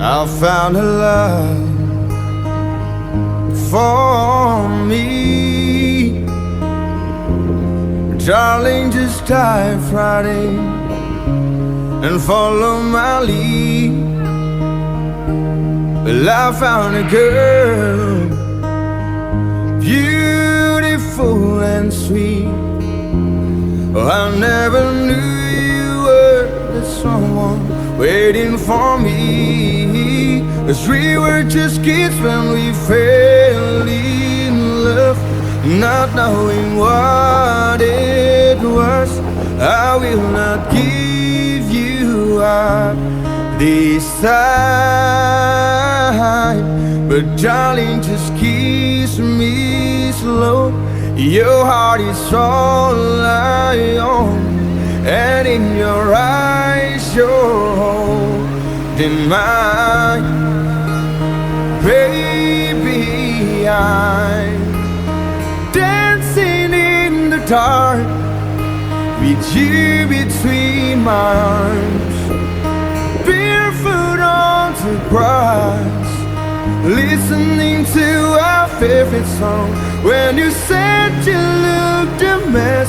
I found a love for me. Darling, just dive right in and follow my lead. Well, I found a girl, beautiful and sweet. Oh, I never knew you were the someone waiting for me. 'Cause we were just kids when we fell in love, not knowing what it was. I will not give you up this time, but darling, just kiss me slow. Your heart is all I own, and in your eyes you're holding mine. Baby, I'm dancing in the dark with you between my arms, barefoot on the grass, listening to our favorite song. When you said you looked a mess,